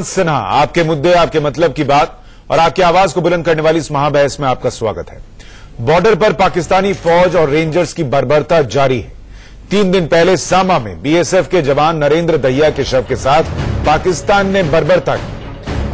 सिन्हा, आपके मुद्दे, आपके मतलब की बात और आपकी आवाज को बुलंद करने वाली इस महाबहस में आपका स्वागत है। बॉर्डर पर पाकिस्तानी फौज और रेंजर्स की बर्बरता जारी है। 3 दिन पहले सामा में बीएसएफ के जवान नरेंद्र दहिया के शव के साथ पाकिस्तान ने बर्बरता की।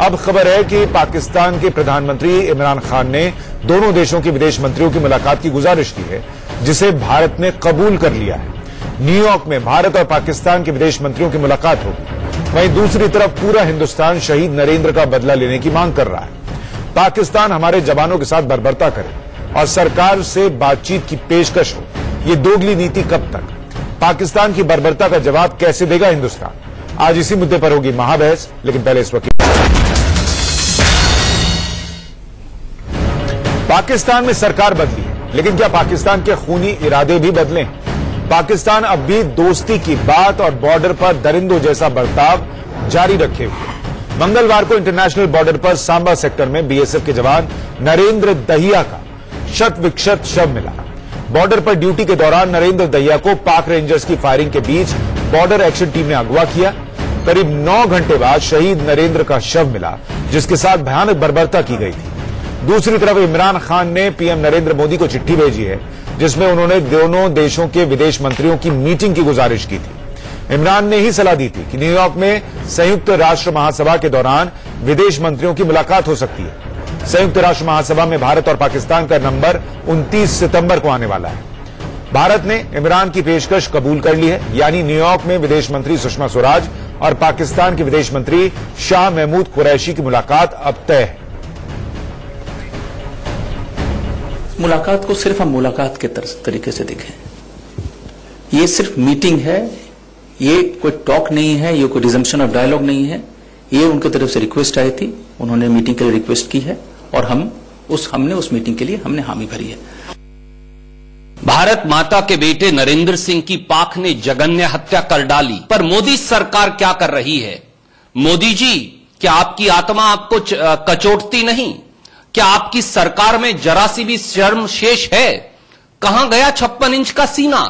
अब खबर है कि पाकिस्तान के प्रधानमंत्री इमरान खान ने दोनों देशों के विदेश मंत्रियों की मुलाकात की गुजारिश की है, जिसे भारत ने कबूल कर लिया है। न्यूयॉर्क में भारत और पाकिस्तान के विदेश मंत्रियों की मुलाकात होगी। वहीं दूसरी तरफ पूरा हिंदुस्तान शहीद नरेंद्र का बदला लेने की मांग कर रहा है। पाकिस्तान हमारे जवानों के साथ बर्बरता करे और सरकार से बातचीत की पेशकश हो। ये दोगली नीति कब तक? पाकिस्तान की बर्बरता का जवाब कैसे देगा हिंदुस्तान? आज इसी मुद्दे पर होगी महाबहस, लेकिन पहले इस वक्त पाकिस्तान में सरकार बदली है, लेकिन क्या पाकिस्तान के खूनी इरादे भी बदले हैं? पाकिस्तान अब भी दोस्ती की बात और बॉर्डर पर दरिंदों जैसा बर्ताव जारी रखे हुए। मंगलवार को इंटरनेशनल बॉर्डर पर सांबा सेक्टर में बीएसएफ के जवान नरेंद्र दहिया का शत विक्षत शव मिला। बॉर्डर पर ड्यूटी के दौरान नरेंद्र दहिया को पाक रेंजर्स की फायरिंग के बीच बॉर्डर एक्शन टीम ने अगवा किया। करीब 9 घंटे बाद शहीद नरेंद्र का शव मिला, जिसके साथ भयानक बर्बरता की गई थी। दूसरी तरफ इमरान खान ने पीएम नरेंद्र मोदी को चिट्ठी भेजी है, जिसमें उन्होंने दोनों देशों के विदेश मंत्रियों की मीटिंग की गुजारिश की थी। इमरान ने ही सलाह दी थी कि न्यूयॉर्क में संयुक्त राष्ट्र महासभा के दौरान विदेश मंत्रियों की मुलाकात हो सकती है। संयुक्त राष्ट्र महासभा में भारत और पाकिस्तान का नंबर 29 सितंबर को आने वाला है। भारत ने इमरान की पेशकश कबूल कर ली है, यानी न्यूयॉर्क में विदेश मंत्री सुषमा स्वराज और पाकिस्तान के विदेश मंत्री शाह महमूद कुरैशी की मुलाकात अब तय है। मुलाकात को सिर्फ हम मुलाकात के तरीके से देखें। ये सिर्फ मीटिंग है, ये कोई टॉक नहीं है, ये कोई रिजम्पशन ऑफ डायलॉग नहीं है। ये उनकी तरफ से रिक्वेस्ट आई थी, उन्होंने मीटिंग के लिए रिक्वेस्ट की है और हमने उस मीटिंग के लिए हमने हामी भरी है। भारत माता के बेटे नरेंद्र सिंह की पाक ने जघन्य हत्या कर डाली, पर मोदी सरकार क्या कर रही है? मोदी जी, क्या आपकी आत्मा आपको कचोटती नहीं? क्या आपकी सरकार में जरा सी भी शर्म शेष है? कहां गया 56 इंच का सीना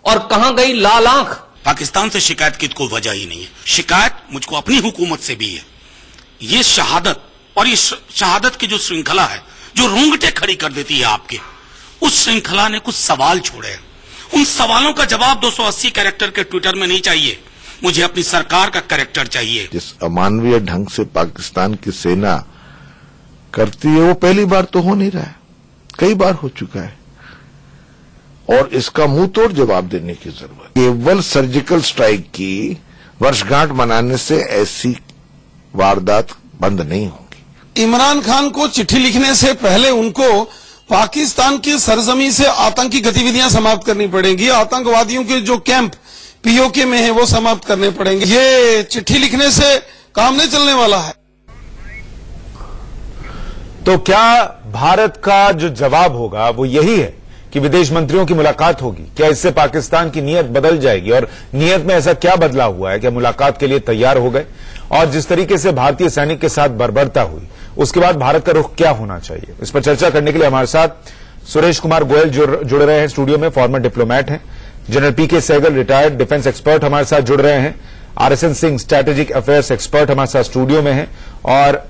और कहां गई लाल आंख? पाकिस्तान से शिकायत की कोई वजह ही नहीं है। शिकायत मुझको अपनी हुकूमत से भी है। ये शहादत और ये शहादत की जो श्रृंखला है, जो रोंगटे खड़ी कर देती है आपके, उस श्रृंखला ने कुछ सवाल छोड़े हैं। उन सवालों का जवाब 280 कैरेक्टर के ट्विटर में नहीं चाहिए, मुझे अपनी सरकार का कैरेक्टर चाहिए। जिस अमानवीय ढंग से पाकिस्तान की सेना करती है, वो पहली बार तो हो नहीं रहा है, कई बार हो चुका है और इसका मुंह तोड़ जवाब देने की जरूरत। केवल सर्जिकल स्ट्राइक की वर्षगांठ मनाने से ऐसी वारदात बंद नहीं होगी। इमरान खान को चिट्ठी लिखने से पहले उनको पाकिस्तान की सरजमी से आतंकी गतिविधियां समाप्त करनी पड़ेंगी। आतंकवादियों के जो कैंप पीओके में है वो समाप्त करने पड़ेंगे। ये चिट्ठी लिखने से काम नहीं चलने वाला है। तो क्या भारत का जो जवाब होगा वो यही है कि विदेश मंत्रियों की मुलाकात होगी? क्या इससे पाकिस्तान की नीयत बदल जाएगी? और नीयत में ऐसा क्या बदला हुआ है कि मुलाकात के लिए तैयार हो गए? और जिस तरीके से भारतीय सैनिक के साथ बर्बरता हुई, उसके बाद भारत का रुख क्या होना चाहिए? इस पर चर्चा करने के लिए हमारे साथ सुरेश कुमार गोयल जुड़ रहे हैं स्टूडियो में, फॉर्मर डिप्लोमैट हैं। जनरल पीके सहगल, रिटायर्ड डिफेंस एक्सपर्ट, हमारे साथ जुड़ रहे हैं। RSN Singh, strategic affairs expert, हमारे साथ स्टूडियो में है। और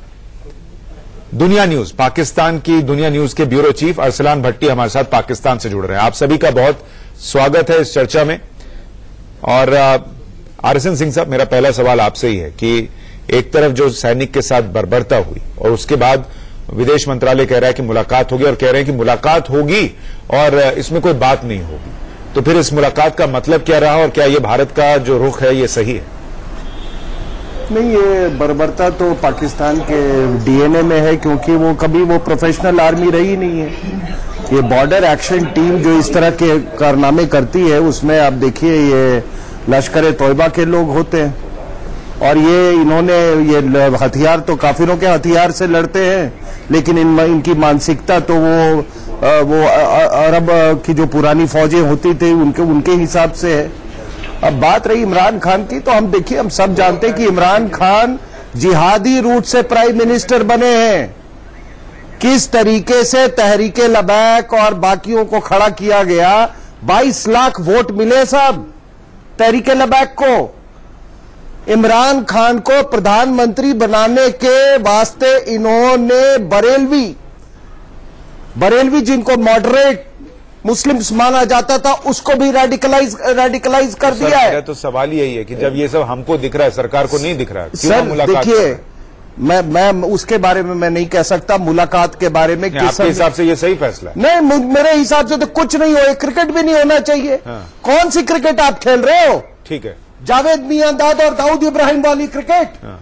दुनिया न्यूज, पाकिस्तान की दुनिया न्यूज के ब्यूरो चीफ अरसलान भट्टी हमारे साथ पाकिस्तान से जुड़ रहे हैं। आप सभी का बहुत स्वागत है इस चर्चा में। और आरएसएन सिंह साहब, मेरा पहला सवाल आपसे ही है कि एक तरफ जो सैनिक के साथ बर्बरता हुई और उसके बाद विदेश मंत्रालय कह रहा है कि मुलाकात होगी और कह रहे हैं कि मुलाकात होगी और इसमें कोई बात नहीं होगी, तो फिर इस मुलाकात का मतलब क्या रहा और क्या ये भारत का जो रुख है ये सही है? नहीं, ये बर्बरता तो पाकिस्तान के डीएनए में है, क्योंकि वो कभी वो प्रोफेशनल आर्मी रही नहीं है। ये बॉर्डर एक्शन टीम जो इस तरह के कारनामे करती है, उसमें आप देखिए ये लश्कर तौयबा के लोग होते हैं और ये इन्होंने ये हथियार तो काफिरों के हथियार से लड़ते हैं, लेकिन इनकी मानसिकता तो वो अरब की जो पुरानी फौजें होती थी उनके हिसाब से है। अब बात रही इमरान खान की, तो हम देखिए, हम सब जानते हैं कि इमरान खान जिहादी रूट से प्राइम मिनिस्टर बने हैं। किस तरीके से तहरीके लबैक और बाकियों को खड़ा किया गया, 22 लाख वोट मिले सब तहरीके लबैक को। इमरान खान को प्रधानमंत्री बनाने के वास्ते इन्होंने बरेलवी जिनको मॉडरेट मुस्लिम्स माना जाता था, उसको भी रेडिकलाइज कर दिया है। तो सवाल यही है कि जब ये सब हमको दिख रहा है, सरकार को नहीं दिख रहा है, सर देखिए, मैं उसके बारे में मैं नहीं कह सकता, मुलाकात के बारे में आपके हिसाब से ये सही फैसला है? नहीं, मेरे हिसाब से तो कुछ नहीं हो, क्रिकेट भी नहीं होना चाहिए। हाँ। कौन सी क्रिकेट आप खेल रहे हो? ठीक है, जावेद मियांदाद और दाऊद इब्राहिम वाली क्रिकेट, हाँ।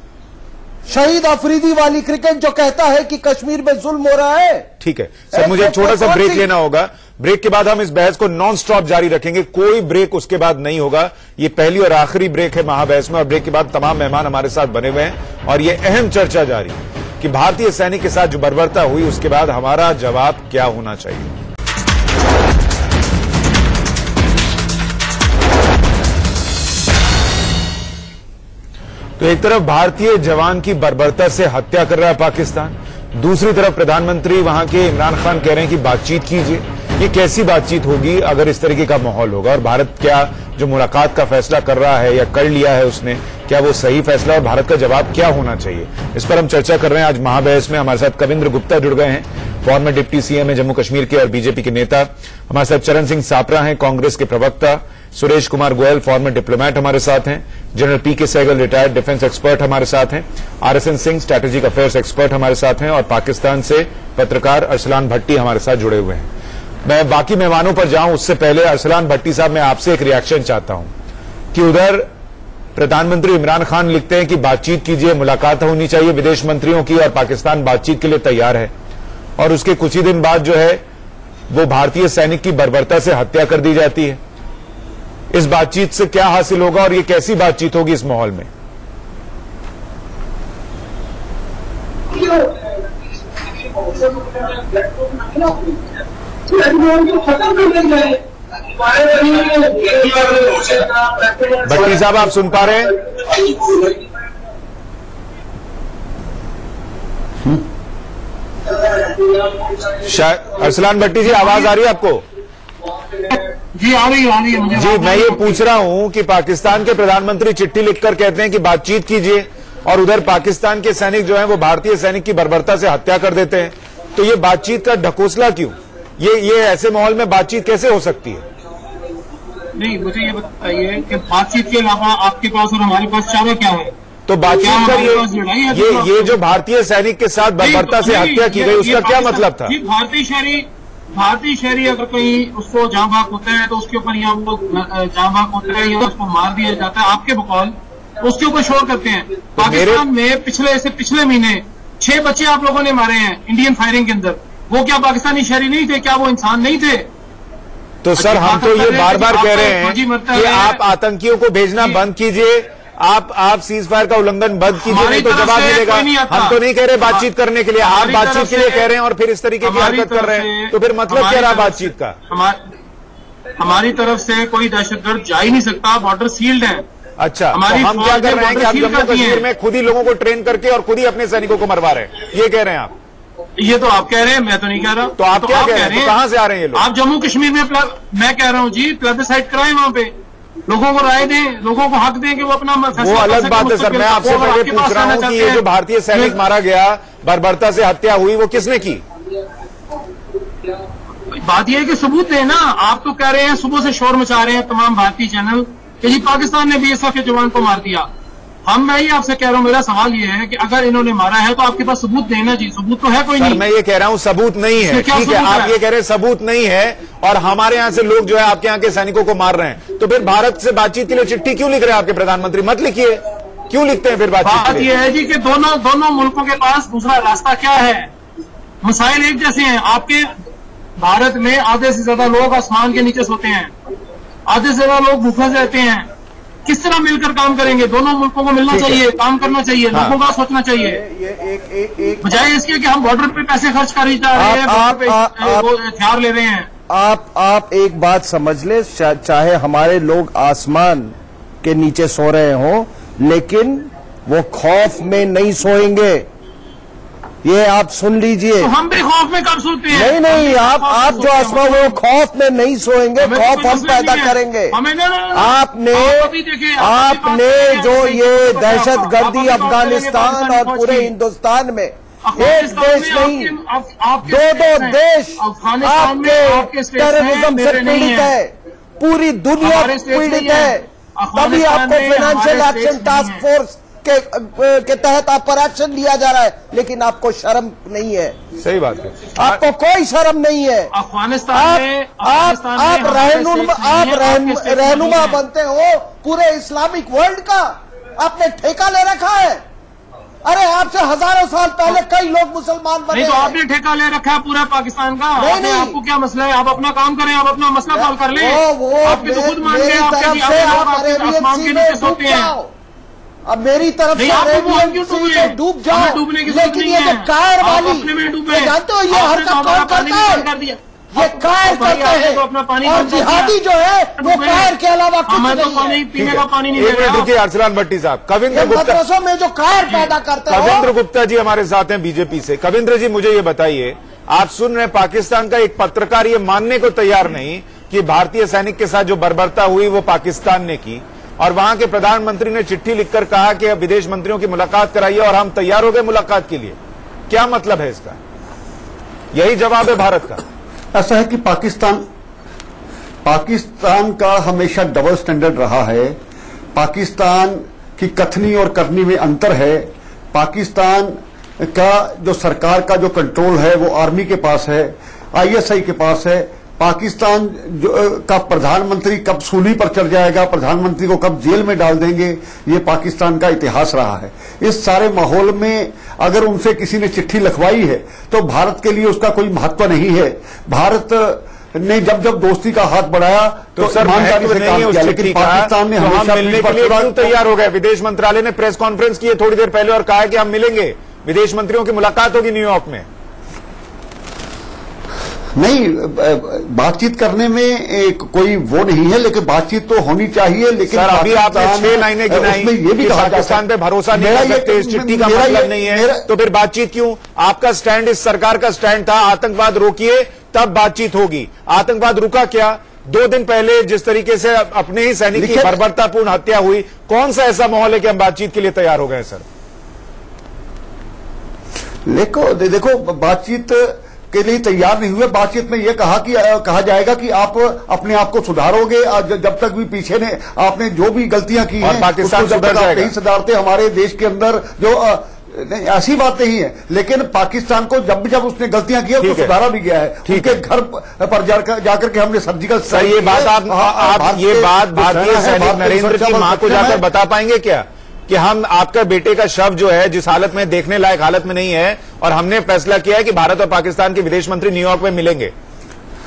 शहीद अफरीदी वाली क्रिकेट जो कहता है कि कश्मीर में जुल्म हो रहा है। ठीक है सर, मुझे छोटा सा ब्रेक लेना होगा। ब्रेक के बाद हम इस बहस को नॉन स्टॉप जारी रखेंगे, कोई ब्रेक उसके बाद नहीं होगा। ये पहली और आखिरी ब्रेक है महाबहस में, और ब्रेक के बाद तमाम मेहमान हमारे साथ बने हुए हैं और ये अहम चर्चा जारी है कि भारतीय सैनिक के साथ जो बर्बरता हुई उसके बाद हमारा जवाब क्या होना चाहिए। तो एक तरफ भारतीय जवान की बर्बरता से हत्या कर रहा है पाकिस्तान, दूसरी तरफ प्रधानमंत्री वहां के इमरान खान कह रहे हैं कि बातचीत कीजिए। ये कैसी बातचीत होगी अगर इस तरीके का माहौल होगा? और भारत क्या जो मुलाकात का फैसला कर रहा है या कर लिया है उसने, क्या वो सही फैसला और भारत का जवाब क्या होना चाहिए? इस पर हम चर्चा कर रहे हैं आज महाबहस में। हमारे साथ कविंद्र गुप्ता जुड़ गए हैं, फॉर्मर डिप्टी सीएम है जम्मू कश्मीर के और बीजेपी के नेता। हमारे साथ चरण सिंह सापरा हैं, कांग्रेस के प्रवक्ता। सुरेश कुमार गोयल, फॉर्मर डिप्लोमेट हमारे साथ हैं। जनरल पीके सहगल, रिटायर्ड डिफेंस एक्सपर्ट हमारे साथ हैं। RSN Singh, strategic affairs expert हमारे साथ हैं। और पाकिस्तान से पत्रकार अरसलान भट्टी हमारे साथ जुड़े हुए हैं। मैं बाकी मेहमानों पर जाऊं उससे पहले अरसलान भट्टी साहब, मैं आपसे एक रिएक्शन चाहता हूं कि उधर प्रधानमंत्री इमरान खान लिखते हैं कि बातचीत कीजिए, मुलाकात होनी चाहिए विदेश मंत्रियों की, और पाकिस्तान बातचीत के लिए तैयार है, और उसके कुछ ही दिन बाद जो है वो भारतीय सैनिक की बर्बरता से हत्या कर दी जाती है। इस बातचीत से क्या हासिल होगा और ये कैसी बातचीत होगी इस माहौल में? भट्टी साहब, आप सुन पा रहे हैं? अरसलान भट्टी जी, आवाज आ रही है आपको? जी आ रही है मुझे। जी, मैं ये पूछ रहा हूं कि पाकिस्तान के प्रधानमंत्री चिट्ठी लिखकर कहते हैं कि बातचीत कीजिए, और उधर पाकिस्तान के सैनिक जो हैं वो भारतीय सैनिक की बर्बरता से हत्या कर देते हैं, तो ये बातचीत का ढकोसला क्यों? ये ऐसे माहौल में बातचीत कैसे हो सकती है? नहीं, मुझे ये बताइए कि बातचीत के अलावा आपके पास और हमारे पास चारा क्या है? तो बातचीत करिए। ये जो भारतीय सैनिक के साथ बर्बरता से हत्या की गई उसका क्या मतलब था? भारतीय शहरी अगर कहीं उसको जहां भाग होता है तो उसके ऊपर यहाँ लोग जहां भाग होता है या उसको मार दिया जाता है, आपके बकौल उसके ऊपर शोर करते हैं। पाकिस्तान में पिछले महीने 6 बच्चे आप लोगों ने मारे हैं इंडियन फायरिंग के अंदर। वो क्या पाकिस्तानी शहरी नहीं थे? क्या वो इंसान नहीं थे? तो सर, हम तो ये बार बार कह रहे हैं कि आप आतंकियों को भेजना बंद कीजिए, आप सीज फायर का उल्लंघन बंद कीजिए, नहीं तो जवाब मिलेगा। हम तो नहीं कह रहे बातचीत करने के लिए, आप बातचीत के लिए कह रहे हैं और फिर इस तरीके की हरकत कर रहे हैं, तो फिर मतलब क्या रहा बातचीत का? हमारी तरफ से कोई दहशतगर्द जा ही नहीं सकता, बॉर्डर सील्ड है। अच्छा, तो हम क्या कर रहे हैं कि आप जम्मू कश्मीर में खुद ही लोगों को ट्रेन करके और खुद ही अपने सैनिकों को मरवा रहे हैं, ये कह रहे हैं आप? ये तो आप कह रहे हैं, मैं तो नहीं कह रहा। तो आप क्या कह रहे हैं? कहां से आ रहे हैं ये लोग? आप जम्मू कश्मीर में मैं कह रहा हूँ जी, प्लेबिसाइट कराएं, वहां पे लोगों को राय दें, लोगों को हक दें कि वो अपना वो अलग बात है सर। मैं आपसे पहले पूछ रहा हूँ कि ये जो भारतीय सैनिक मारा गया, बर्बरता से हत्या हुई, वो किसने की? बात यह है कि सबूत है ना। आप तो कह रहे हैं, सुबह से शोर मचा रहे हैं तमाम भारतीय चैनल कि जी पाकिस्तान ने बीएसएफ के जवान को मार दिया। मैं ही आपसे कह रहा हूं, मेरा सवाल ये है कि अगर इन्होंने मारा है तो आपके पास सबूत देना जी। सबूत तो है कोई नहीं। मैं ये कह रहा हूं सबूत नहीं है, ठीक है, आप ये कह रहे हैं सबूत नहीं है, और हमारे यहां से लोग जो है आपके यहां के सैनिकों को मार रहे हैं, तो फिर भारत से बातचीत के लिए चिट्ठी क्यों लिख रहे हैं आपके प्रधानमंत्री? मत लिखिए, क्यों लिखते हैं फिर बातचीत? बात यह है जी कि दोनों मुल्कों के पास दूसरा रास्ता क्या है? मसाइल एक जैसे हैं। आपके भारत में आधे से ज्यादा लोग आसमान के नीचे सोते हैं, आधे से ज्यादा लोग भूखे रहते हैं। किस तरह मिलकर काम करेंगे? दोनों मुल्कों को मिलना चाहिए, काम करना चाहिए, लोगों का सोचना चाहिए, बजाय इसके कि हम बॉर्डर पे पैसे खर्च कर जा रहे हैं, हथियार ले रहे हैं। आप एक बात समझ ले, चाहे हमारे लोग आसमान के नीचे सो रहे हों, लेकिन वो खौफ में नहीं सोएंगे। ये आप सुन लीजिए। तो हम भी खौफ में कब सोते हैं? नहीं नहीं, आप जो आसमा वो खौफ में नहीं सोएंगे, खौफ हम पैदा करेंगे। आपने जो ये दहशत गर्दी अफगानिस्तान और पूरे हिंदुस्तान में, एक देश नहीं, दो देश आपके टेररिज्म से पीड़ित है, पूरी दुनिया पीड़ित है। तभी आपको फाइनेंशियल एक्शन टास्क फोर्स के तहत आप पर एक्शन लिया जा रहा है, लेकिन आपको शर्म नहीं है। सही बात है, आपको कोई शर्म नहीं है। अफगानिस्तान में आप रहनुमा बनते हो पूरे इस्लामिक वर्ल्ड का, आपने ठेका ले रखा है। अरे आपसे हजारों साल पहले कई लोग मुसलमान बने। नहीं तो आपने ठेका ले रखा है पूरा पाकिस्तान का। नहीं, आपको क्या मसला है? आप अपना काम करें, आप अपना मसला हल कर लें। आपके तो खुद मान गए सोते हैं। अब मेरी तरफ से डूब जाओ, लेकिन ये जो कायर वाली, जानते हो ये हरकत कौन करता है? ये कायर करते हैं, और जिहादी जो है वो कायर के अलावा कुछ नहीं है। पीने का पानी नहीं। एक मिनट रुकिए अरसलान भट्टी साहब। कविंद्र गुप्ता मदरसों में जो कायर पैदा करते हैं। कविंद्र गुप्ता जी हमारे साथ हैं बीजेपी से। कविंद्र जी, मुझे ये बताइए, आप सुन रहे हैं पाकिस्तान का एक पत्रकार ये मानने को तैयार नहीं कि भारतीय सैनिक के साथ जो बर्बरता हुई वो पाकिस्तान ने की, और वहां के प्रधानमंत्री ने चिट्ठी लिखकर कहा कि अब विदेश मंत्रियों की मुलाकात कराइए, और हम तैयार हो गए मुलाकात के लिए। क्या मतलब है इसका? यही जवाब है भारत का। ऐसा है कि पाकिस्तान का हमेशा डबल स्टैंडर्ड रहा है। पाकिस्तान की कथनी और करनी में अंतर है। पाकिस्तान का जो सरकार का जो कंट्रोल है वो आर्मी के पास है, आईएसआई के पास है। पाकिस्तान का प्रधानमंत्री कब सूली पर चढ़ जाएगा, प्रधानमंत्री को कब जेल में डाल देंगे, ये पाकिस्तान का इतिहास रहा है। इस सारे माहौल में अगर उनसे किसी ने चिट्ठी लिखवाई है तो भारत के लिए उसका कोई महत्व नहीं है। भारत ने जब दोस्ती का हाथ बढ़ाया तो ईमानदारी से काम किया, लेकिन पाकिस्तान ने हमेशा मिलने के लिए क्यों तैयार हो गए? विदेश मंत्रालय ने प्रेस कॉन्फ्रेंस की है थोड़ी देर पहले और कहा है कि हम मिलेंगे, विदेश मंत्रियों की मुलाकात होगी न्यूयॉर्क में। नहीं, बातचीत करने में कोई वो नहीं है, लेकिन बातचीत तो होनी चाहिए। लेकिन सर, अभी आपने 6 लाइनें गिनाई, ये भी पाकिस्तान पे भरोसा नहीं कर सकते, इस चिट्ठी का मतलब नहीं है, तो फिर बातचीत क्यों? आपका स्टैंड, इस सरकार का स्टैंड था आतंकवाद रोकिए, तब बातचीत होगी। आतंकवाद रुका क्या? 2 दिन पहले जिस तरीके से अपने ही सैनिक की बर्बरतापूर्ण हत्या हुई, कौन सा ऐसा माहौल है कि हम बातचीत के लिए तैयार हो गए? सर देखो बातचीत के लिए तैयार नहीं हुए। बातचीत में यह कहा जाएगा कि आप अपने आप को सुधारोगे, जब तक भी पीछे ने आपने जो भी गलतियां की हैं पाकिस्तान नहीं सुधारते। हमारे देश के अंदर जो ऐसी बात नहीं है, लेकिन पाकिस्तान को जब उसने गलतियां की उसको सुधारा भी गया है। उनके घर पर जाकर के हमने सर्जिकल सर, ये बात आप ये बात भारतीय सैनिक नरेंद्र की मां को जाकर बता पाएंगे क्या कि हम आपका बेटे का शव जो है जिस हालत में, देखने लायक हालत में नहीं है, और हमने फैसला किया है कि भारत और पाकिस्तान के विदेश मंत्री न्यूयॉर्क में मिलेंगे,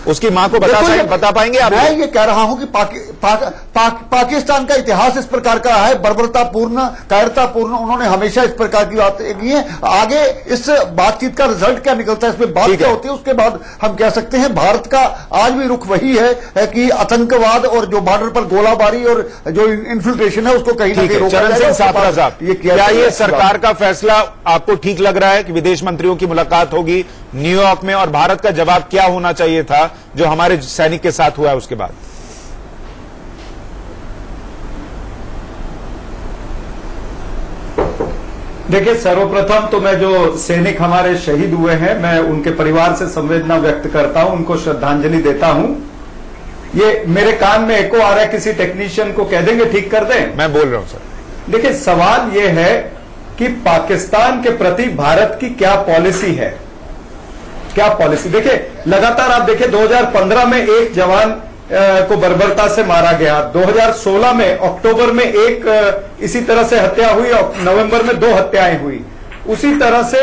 उसकी मां को बता पाएंगे आप? मैं ये कह रहा हूं कि पाकिस्तान का इतिहास इस प्रकार का है, बर्बरतापूर्ण, कायरतापूर्ण। उन्होंने हमेशा इस प्रकार की बातें की हैं। आगे इस बातचीत का रिजल्ट क्या निकलता है, इसमें बात क्या होती है, उसके बाद हम कह सकते हैं। भारत का आज भी रुख वही है कि आतंकवाद और जो बॉर्डर पर गोलाबारी और जो इन्फिल्ट्रेशन है उसको कहीं ना कहीं रोका जाए। चरण सिंह सापरा साहब, क्या ये सरकार का फैसला आपको ठीक लग रहा है कि विदेश मंत्रियों की मुलाकात होगी न्यूयॉर्क में, और भारत का जवाब क्या होना चाहिए था जो हमारे सैनिक के साथ हुआ है उसके बाद? देखिए, सर्वप्रथम तो मैं जो सैनिक हमारे शहीद हुए हैं, मैं उनके परिवार से संवेदना व्यक्त करता हूं, उनको श्रद्धांजलि देता हूं। ये मेरे कान में एको आ रहा है, किसी टेक्नीशियन को कह देंगे ठीक कर दें। मैं बोल रहा हूं सर। देखिए, सवाल ये है कि पाकिस्तान के प्रति भारत की क्या पॉलिसी है, क्या पॉलिसी। देखिए, लगातार आप देखिए 2015 में एक जवान को बर्बरता से मारा गया, 2016 में अक्टूबर में एक इसी तरह से हत्या हुई, और नवंबर में 2 हत्याएं हुई। उसी तरह से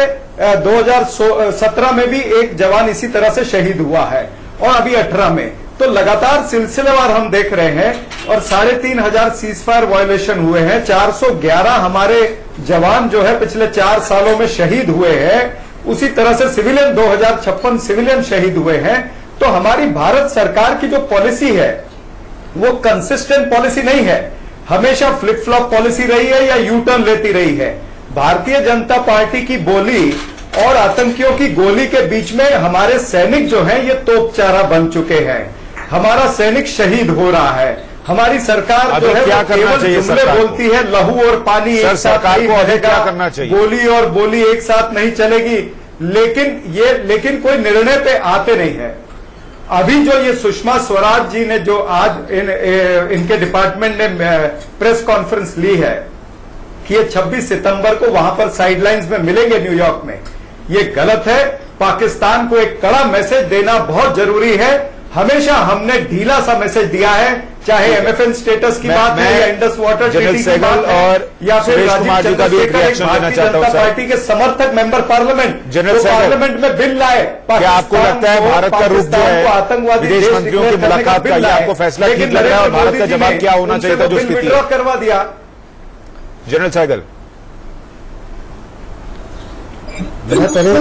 2017 में भी एक जवान इसी तरह से शहीद हुआ है, और अभी 18 में। तो लगातार सिलसिलेवार हम देख रहे हैं, और 3500 सीजफायर वायोलेशन हुए हैं। 411 हमारे जवान जो है पिछले 4 सालों में शहीद हुए हैं। उसी तरह से सिविलियन 2056 सिविलियन शहीद हुए हैं। तो हमारी भारत सरकार की जो पॉलिसी है वो कंसिस्टेंट पॉलिसी नहीं है, हमेशा फ्लिप फ्लॉप पॉलिसी रही है या यू टर्न लेती रही है। भारतीय जनता पार्टी की बोली और आतंकियों की गोली के बीच में हमारे सैनिक जो हैं ये तोपचारा बन चुके हैं। हमारा सैनिक शहीद हो रहा है। हमारी सरकार जो है क्या वो करना केवल चाहिए जुमले सरकार को? बोलती है, लहू और पानी एक साथ सरकार नहीं को अभी बहेगा, क्या करना चाहिए? गोली और बोली एक साथ नहीं चलेगी। लेकिन कोई निर्णय पे आते नहीं है। अभी जो ये सुषमा स्वराज जी ने जो आज इनके डिपार्टमेंट ने प्रेस कॉन्फ्रेंस ली है कि ये 26 सितंबर को वहां पर साइडलाइंस में मिलेंगे न्यूयॉर्क में, ये गलत है। पाकिस्तान को एक कड़ा मैसेज देना बहुत जरूरी है। हमेशा हमने ढीला सा मैसेज दिया है, चाहे एमएफएन स्टेटस की बात है या इंडस वाटर ट्रीटी की बात है या फिर राजीव चंद्रशेखर एक भारतीय जनता पार्टी के समर्थक मेंबर पार्लियामेंट जो पार्लियामेंट में बिल लाए। क्या आपको लगता है भारत का रुख जो है आतंकवादी विदेश मंत्रियों की मुलाकात का, ये आपको फैसला ठीक लग रहा है और भारत का जवाब क्या होना चाहिए था जो स्थिति विड्रॉ करवा दिया? जनरल सहगल, मैं पहले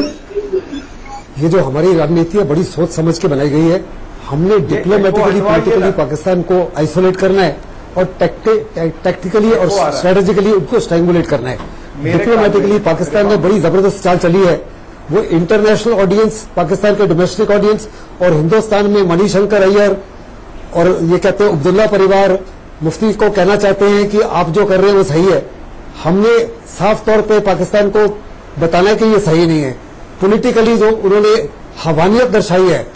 ये जो हमारी रणनीति है बड़ी सोच समझ के बनाई गई है। हमने डिप्लोमेटिकली पॉलिटिकली पाकिस्तान को आइसोलेट करना है और टैक्टिकली और स्ट्रेटेजिकली उनको स्ट्रैंगुलेट करना है। डिप्लोमेटिकली पाकिस्तान में बड़ी जबरदस्त चाल चली है। वो इंटरनेशनल ऑडियंस, पाकिस्तान के डोमेस्टिक ऑडियंस और हिंदुस्तान में मणिशंकर अय्यर और ये कहते हैं अब्दुल्ला परिवार मुफ्ती को कहना चाहते हैं कि आप जो कर रहे हैं वो सही है। हमने साफ तौर पे पाकिस्तान को बताना है कि ये सही नहीं है। पॉलिटिकली जो उन्होंने हवानियत दर्शाई है,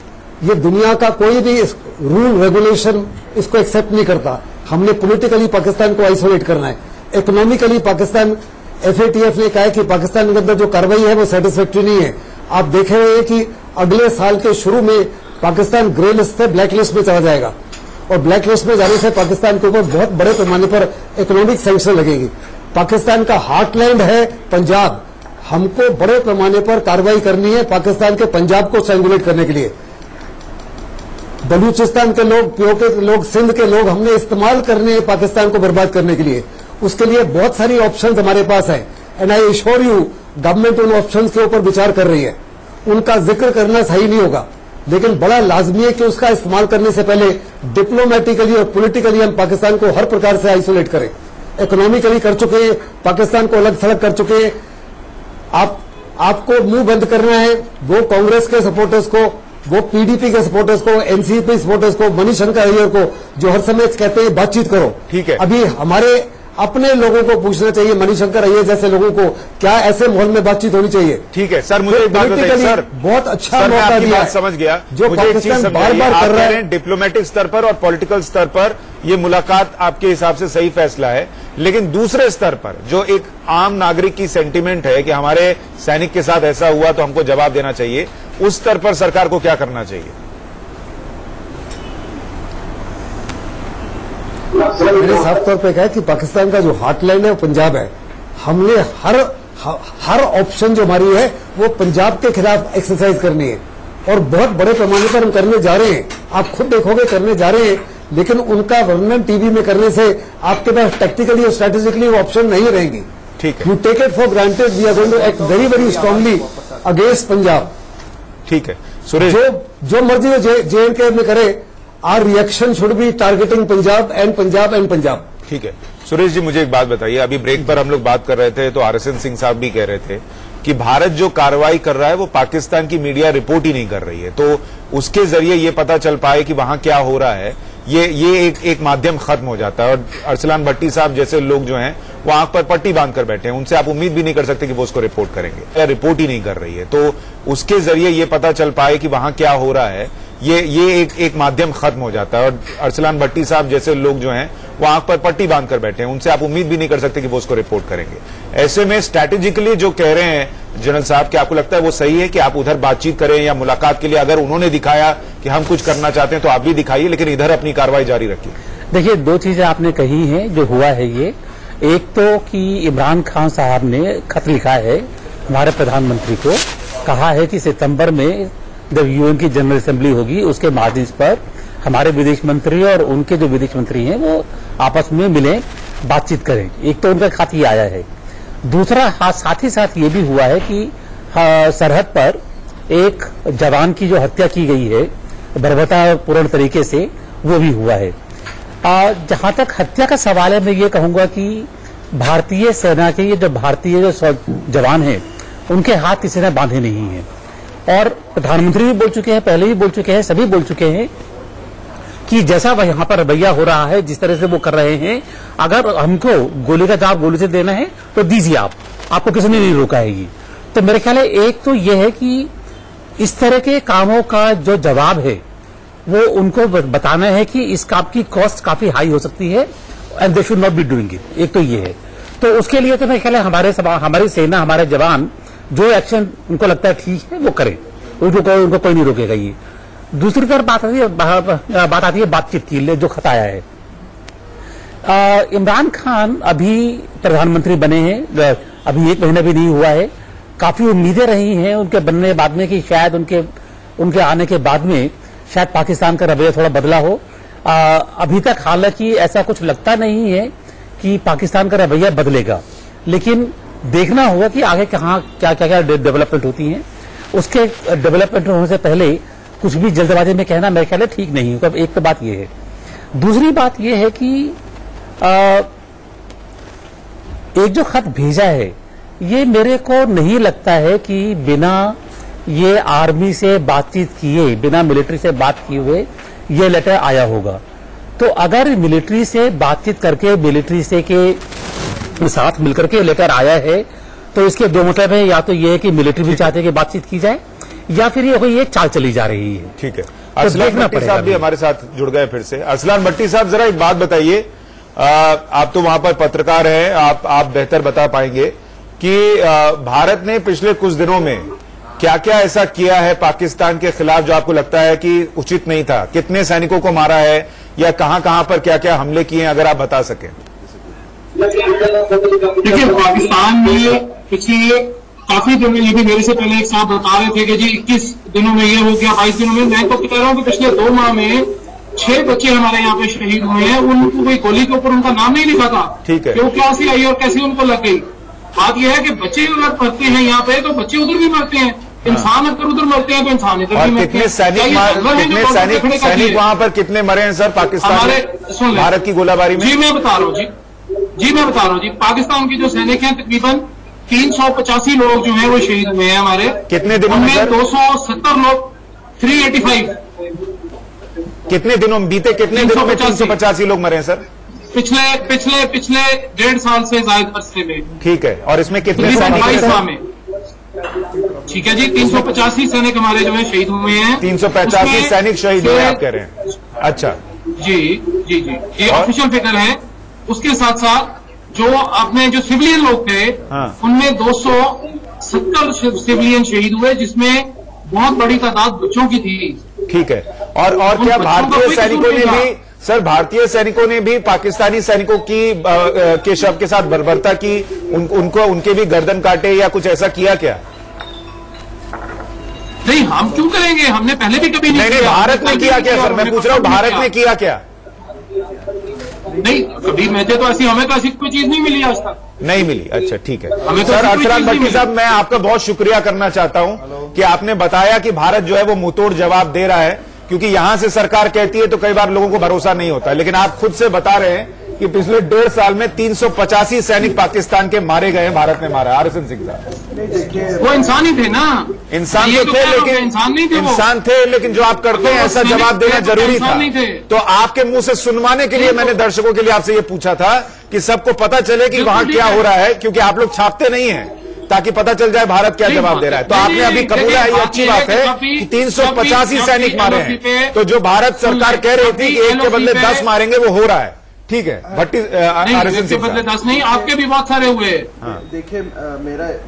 ये दुनिया का कोई भी रूल रेगुलेशन इसको एक्सेप्ट नहीं करता। हमने पॉलिटिकली पाकिस्तान को आइसोलेट करना है। इकोनॉमिकली पाकिस्तान, एफएटीएफ ने कहा है कि पाकिस्तान के अंदर जो कार्रवाई है वो सेटिस्फैक्ट्री नहीं है। आप देखे हुए हैं कि अगले साल के शुरू में पाकिस्तान ग्रे लिस्ट से ब्लैक लिस्ट में चला जाएगा और ब्लैक लिस्ट में जाने से पाकिस्तान के ऊपर बहुत बड़े पैमाने पर इकोनॉमिक सैंक्शन लगेगी। पाकिस्तान का हार्टलैंड है पंजाब, हमको बड़े पैमाने पर कार्रवाई करनी है पाकिस्तान के पंजाब को स्ट्रैंगुलेट करने के लिए। बलूचिस्तान के लोग, पीओके के लोग, सिंध के लोग हमने इस्तेमाल करने हैं पाकिस्तान को बर्बाद करने के लिए। उसके लिए बहुत सारी ऑप्शंस हमारे पास है and I assure you government उन ऑप्शंस के ऊपर विचार कर रही है। उनका जिक्र करना सही नहीं होगा, लेकिन बड़ा लाजमी है कि उसका इस्तेमाल करने से पहले डिप्लोमेटिकली और पॉलिटिकली हम पाकिस्तान को हर प्रकार से आइसोलेट करें। इकोनॉमिकली कर चुके हैं, पाकिस्तान को अलग थलग कर चुके हैं। आपको मुंह बंद करना है वो कांग्रेस के सपोर्टर्स को, वो पीडीपी के सपोर्टर्स को, एनसीपी सपोर्टर्स को, मणिशंकर अय्यर को, जो हर समय कहते हैं बातचीत करो। ठीक है, अभी हमारे अपने लोगों को पूछना चाहिए, मणिशंकर अय्यर जैसे लोगों को, क्या ऐसे माहौल में बातचीत होनी चाहिए? ठीक है सर, मुझे एक बात बताइए सर, बहुत अच्छा सर, मौका दिया, समझ गया। जो पाकिस्तान बार बार कर रहा है। डिप्लोमेटिक स्तर पर और पॉलिटिकल स्तर पर ये मुलाकात आपके हिसाब से सही फैसला है, लेकिन दूसरे स्तर पर जो एक आम नागरिक की सेंटीमेंट है कि हमारे सैनिक के साथ ऐसा हुआ तो हमको जवाब देना चाहिए, उस स्तर पर सरकार को क्या करना चाहिए? मैंने साफ तौर पे कहा कि पाकिस्तान का जो हार्टलैंड है वो पंजाब है। हमने हर ऑप्शन जो हमारी है वो पंजाब के खिलाफ एक्सरसाइज करनी है और बहुत बड़े पैमाने पर हम करने जा रहे हैं। आप खुद देखोगे करने जा रहे हैं, लेकिन उनका वर्णन टीवी में करने से आपके पास टैक्टिकली और स्ट्रेटेजिकली वो ऑप्शन नहीं रहेंगी। ठीक है, you take it for granted, we are going to act very very strongly against Punjab. ठीक है सुरेश, जो मर्जी वो JNK में करे, our reaction should be targeting Punjab and Punjab and Punjab. ठीक है सुरेश जी, मुझे एक बात बताइए, अभी ब्रेक पर हम लोग बात कर रहे थे तो RSN सिंह साहब भी कह रहे थे कि भारत जो कार्रवाई कर रहा है वो पाकिस्तान की मीडिया रिपोर्ट ही नहीं कर रही है, तो उसके जरिए ये पता चल पाए कि वहां क्या हो रहा है, ये एक माध्यम खत्म हो जाता है। और अरसलान भट्टी साहब जैसे लोग जो हैं वो आंख पर पट्टी बांध कर बैठे हैं, उनसे आप उम्मीद भी नहीं कर सकते कि वो उसको रिपोर्ट करेंगे, या रिपोर्ट ही नहीं कर रही है, तो उसके जरिए ये पता चल पाए कि वहां क्या हो रहा है, ये एक माध्यम खत्म हो जाता है। और अरसलान भट्टी साहब जैसे लोग जो हैं वो आंख पर पट्टी बांध कर बैठे हैं, उनसे आप उम्मीद भी नहीं कर सकते कि वो उसको रिपोर्ट करेंगे। ऐसे में स्ट्रैटेजिकली जो कह रहे हैं जनरल साहब, क्या आपको लगता है वो सही है कि आप उधर बातचीत करें या मुलाकात के लिए अगर उन्होंने दिखाया कि हम कुछ करना चाहते हैं तो आप भी दिखाइए, लेकिन इधर अपनी कार्रवाई जारी रखिए? देखिए, दो चीजें आपने कही हैं जो हुआ है ये, एक तो कि इमरान खान साहब ने खत लिखा है हमारे प्रधानमंत्री को, कहा है कि सितंबर में जब UN की जनरल असेंबली होगी उसके मार्जिन पर हमारे विदेश मंत्री और उनके जो विदेश मंत्री हैं वो आपस में मिलें, बातचीत करें। एक तो उनका खत ही आया है। दूसरा साथ ही साथ ये भी हुआ है कि सरहद पर एक जवान की जो हत्या की गई है बर्बरतापूर्ण तरीके से, वो भी हुआ है। जहां तक हत्या का सवाल है, मैं ये कहूंगा कि भारतीय सेना के ये जो भारतीय जो जवान हैं उनके हाथ किसी ने बांधे नहीं है। और प्रधानमंत्री भी बोल चुके हैं, पहले भी बोल चुके हैं, सभी बोल चुके हैं कि जैसा वह यहाँ पर रवैया हो रहा है, जिस तरह से वो कर रहे हैं, अगर हमको गोली का जवाब गोली से देना है तो दीजिए, आपको किसी ने नहीं रोका है। तो मेरे ख्याल है एक तो यह है कि इस तरह के कामों का जो जवाब है वो उनको बताना है कि इस काम की कॉस्ट काफी हाई हो सकती है and they should not be doing it. एक तो ये है, तो उसके लिए तो मेरे ख्याल है हमारी सेना, हमारे जवान जो एक्शन उनको लगता है ठीक है वो करें, उनको कोई नहीं रोकेगा। ये दूसरी तरफ बात आती है बातचीत की, जो खत आया है। इमरान खान अभी प्रधानमंत्री बने हैं, अभी 1 महीना भी नहीं हुआ है। काफी उम्मीदें रही हैं उनके बनने बाद में कि शायद उनके आने के बाद में शायद पाकिस्तान का रवैया थोड़ा बदला हो। अभी तक हालांकि ऐसा कुछ लगता नहीं है कि पाकिस्तान का रवैया बदलेगा, लेकिन देखना होगा कि आगे कहाँ क्या डेवलपमेंट होती है। उसके डेवलपमेंट होने से पहले कुछ भी जल्दबाजी में कहना मेरे ख्याल है ठीक नहीं होगा। एक तो बात यह है। दूसरी बात यह है कि एक जो खत भेजा है ये मेरे को नहीं लगता है कि बिना ये आर्मी से बातचीत किए, बिना मिलिट्री से बात किए हुए ये लेटर आया होगा। तो अगर मिलिट्री से बातचीत करके मिलिट्री से के साथ मिलकर के लेटर आया है तो इसके दो मतलब है, या तो ये है कि मिलिट्री भी चाहते हैं कि बातचीत की जाए, या फिर ये कोई एक चाल चली जा रही है। ठीक है, अरसलान भट्टी साहब भी हमारे साथ जुड़ गए फिर से। अरसलान भट्टी साहब, जरा एक बात बताइए, आप तो वहां पर पत्रकार हैं, आप बेहतर बता पाएंगे कि भारत ने पिछले कुछ दिनों में क्या क्या ऐसा किया है पाकिस्तान के खिलाफ जो आपको लगता है कि उचित नहीं था? कितने सैनिकों को मारा है या कहां कहां पर क्या क्या हमले किए हैं, अगर आप बता सकें। देखिए, पाकिस्तान ने पिछले काफी दिनों में, ये भी मेरे से पहले एक साहब बता रहे थे कि जी 21 दिनों में ये हो गया, 22 दिनों में। मैं तो कह रहा हूं कि पिछले 2 माह में 6 बच्चे हमारे यहाँ पे शहीद हुए हैं। उनको कोई गोली के ऊपर उनका नाम नहीं लिखा था। ठीक है, कि वो क्या सी आई और कैसी उनको लग गई। बात यह है कि बच्चे अगर मरते हैं यहाँ पे तो बच्चे उधर भी मरते हैं, इंसान अगर उधर मरते हैं तो इंसान इधर भी मरते हैं। कितने सैनिक वहां पर कितने मरे हैं सर पाकिस्तान में भारत की गोलाबारी में? जी मैं बता रहा हूँ जी, पाकिस्तान के जो सैनिक हैं तकरीबन 385 लोग जो हैं वो शहीद हुए हैं हमारे। कितने दिनों में सर? 270 लोग, 385। कितने दिनों बीते, कितने दिनों में 385 लोग मरे हैं सर? पिछले 1.5 साल से ज्यादा अरसे में। ठीक है, और इसमें कितने 22 माह में? ठीक है जी, 385 सैनिक हमारे जो है शहीद हुए हैं। 385 सैनिक शहीद हुए आप कह रहे हैं? अच्छा जी, ये ऑफिशियल फिगर है। उसके साथ साथ जो अपने जो सिविलियन लोग थे, उनमें 270 सिविलियन शहीद हुए, जिसमें बहुत बड़ी तादाद बच्चों की थी। ठीक है, और क्या भारतीय सैनिकों ने भी सर, भारतीय सैनिकों ने भी पाकिस्तानी सैनिकों की के शव के साथ बर्बरता की, उनको उनके भी गर्दन काटे या कुछ ऐसा किया क्या? नहीं, हम क्यों करेंगे, हमने पहले भी कभी नहीं किया। भारत ने किया क्या सर? मैं पूछ रहा हूँ, भारत ने किया क्या? नहीं, कभी हमें तो ऐसी कोई चीज नहीं मिली आज तक। नहीं मिली? अच्छा, ठीक है तो सर। अरसलान भट्टी साहब, मैं आपका बहुत शुक्रिया करना चाहता हूं कि आपने बताया कि भारत जो है वो मुंहतोड़ जवाब दे रहा है, क्योंकि यहां से सरकार कहती है तो कई बार लोगों को भरोसा नहीं होता। लेकिन आप खुद से बता रहे हैं कि पिछले 1.5 साल में 385 सैनिक पाकिस्तान के मारे गए हैं, भारत ने मारा। आरएसएन सिंह साहब, वो इंसान ही थे ना? इंसान तो थे, लेकिन इंसान थे, लेकिन जो आप करते हैं ऐसा जवाब देना जरूरी था। तो आपके मुंह से सुनवाने के लिए मैंने दर्शकों के लिए आपसे ये पूछा था कि सबको पता चले कि वहां क्या हो रहा है, क्योंकि आप लोग छापते नहीं है, ताकि पता चल जाए भारत क्या जवाब दे रहा है। तो आपने अभी कबूला है, ये अच्छी बात है कि 385 सैनिक मारे हैं। तो जो भारत सरकार कह रही थी कि 1 के बदले 10 मारेंगे, वो हो रहा है। ठीक है, भट्टी के बदले 10 नहीं, आपके भी बहुत सारे हुए। देखिए,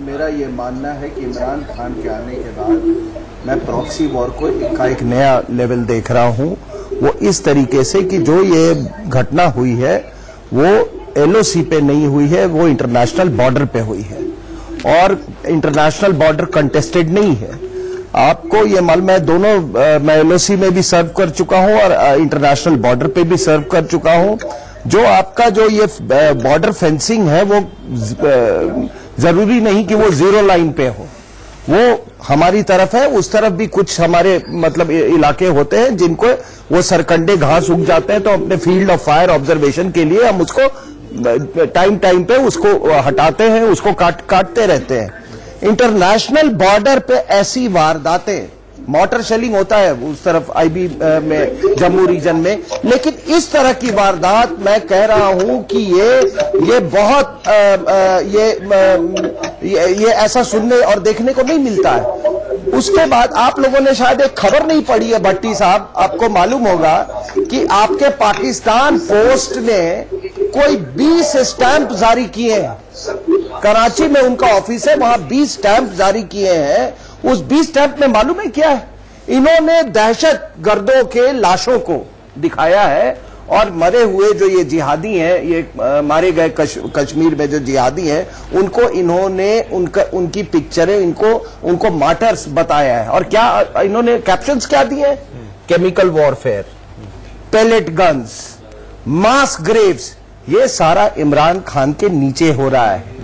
मेरा ये मानना है कि इमरान खान के आने के बाद मैं प्रॉक्सी वॉर को एक नया लेवल देख रहा हूँ। वो इस तरीके से कि जो ये घटना हुई है वो LOC पे नहीं हुई है, वो इंटरनेशनल बॉर्डर पे हुई है, और इंटरनेशनल बॉर्डर कंटेस्टेड नहीं है। आपको ये मालूम है, मैं LOC में भी सर्व कर चुका हूं और इंटरनेशनल बॉर्डर पे भी सर्व कर चुका हूं। जो आपका जो ये बॉर्डर फेंसिंग है वो जरूरी नहीं कि वो 0 लाइन पे हो, वो हमारी तरफ है, उस तरफ भी कुछ हमारे मतलब इलाके होते हैं जिनको वो सरकंडे घास उग जाते हैं, तो अपने फील्ड ऑफ फायर ऑब्जर्वेशन के लिए हम उसको टाइम पे उसको हटाते हैं, उसको काटते रहते हैं। इंटरनेशनल बॉर्डर पे ऐसी वारदातें, मोटर शेलिंग होता है उस तरफ आईबी में, जम्मू रीजन में, लेकिन इस तरह की वारदात मैं कह रहा हूं कि ये बहुत ये ऐसा सुनने और देखने को नहीं मिलता है। उसके बाद आप लोगों ने शायद एक खबर नहीं पढ़ी है भट्टी साहब, आपको मालूम होगा कि आपके पाकिस्तान पोस्ट ने कोई 20 स्टैंप जारी किए हैं। कराची में उनका ऑफिस है, वहां 20 स्टैंप जारी किए हैं। उस 20 स्टैंप में मालूम है क्या है? इन्होंने दहशत गर्दों के लाशों को दिखाया है और मरे हुए जो ये जिहादी हैं, ये मारे गए कश्मीर में जो जिहादी हैं, उनको इन्होंने उनकी पिक्चरें उनको मार्टर्स बताया है। और क्या इन्होंने कैप्शंस क्या दिए हैं? केमिकल वॉरफेयर, पेलेट गन्स, मास ग्रेव्स, ये सारा इमरान खान के नीचे हो रहा है।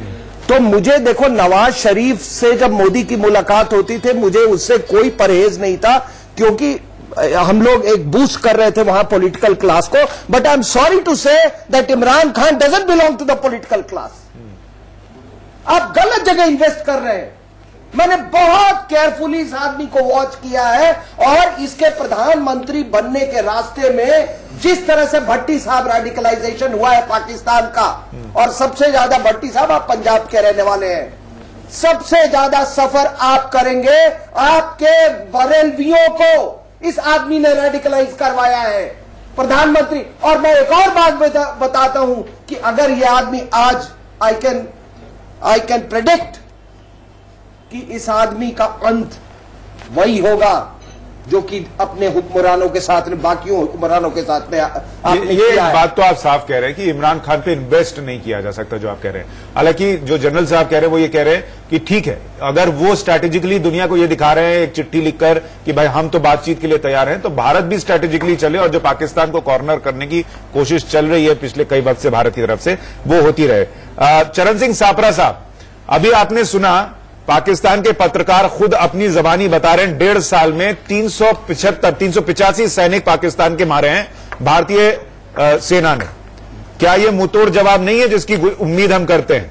तो मुझे देखो, नवाज शरीफ से जब मोदी की मुलाकात होती थी, मुझे उससे कोई परहेज नहीं था, क्योंकि हम लोग एक बूस्ट कर रहे थे वहां पॉलिटिकल क्लास को। But I am sorry to say that Imran Khan doesn't belong to the political class. आप गलत जगह इन्वेस्ट कर रहे हैं। मैंने बहुत केयरफुली इस आदमी को वॉच किया है और इसके प्रधानमंत्री बनने के रास्ते में जिस तरह से भट्टी साहब रेडिकलाइजेशन हुआ है पाकिस्तान का, और सबसे ज्यादा भट्टी साहब आप पंजाब के रहने वाले हैं, सबसे ज्यादा सफर आप करेंगे। आपके बरेलवियों को इस आदमी ने रेडिकलाइज करवाया है, प्रधानमंत्री। और मैं एक और बात बताता हूं कि अगर यह आदमी आज आई कैन प्रेडिक्ट कि इस आदमी का अंत वही होगा जो कि अपने हुक्मरानों के साथ में, बाकियों हुक्मरानों के साथ में ये बात तो आप साफ कह रहे हैं कि इमरान खान पे इन्वेस्ट नहीं किया जा सकता, जो आप कह रहे हैं। हालांकि जो जनरल साहब कह रहे हैं वो ये कह रहे हैं कि ठीक है, अगर वो स्ट्रैटेजिकली दुनिया को ये दिखा रहे हैं एक चिट्ठी लिखकर कि भाई हम तो बातचीत के लिए तैयार हैं, तो भारत भी स्ट्रैटेजिकली चले और जो पाकिस्तान को कॉर्नर करने की कोशिश चल रही है पिछले कई वक्त से भारत की तरफ से, वो होती रहे। चरण सिंह सापरा साहब, अभी आपने सुना पाकिस्तान के पत्रकार खुद अपनी जबानी बता रहे हैं 1.5 साल में 385 सैनिक पाकिस्तान के मारे हैं भारतीय सेना ने। क्या यह मुंहतोड़ जवाब नहीं है जिसकी उम्मीद हम करते हैं?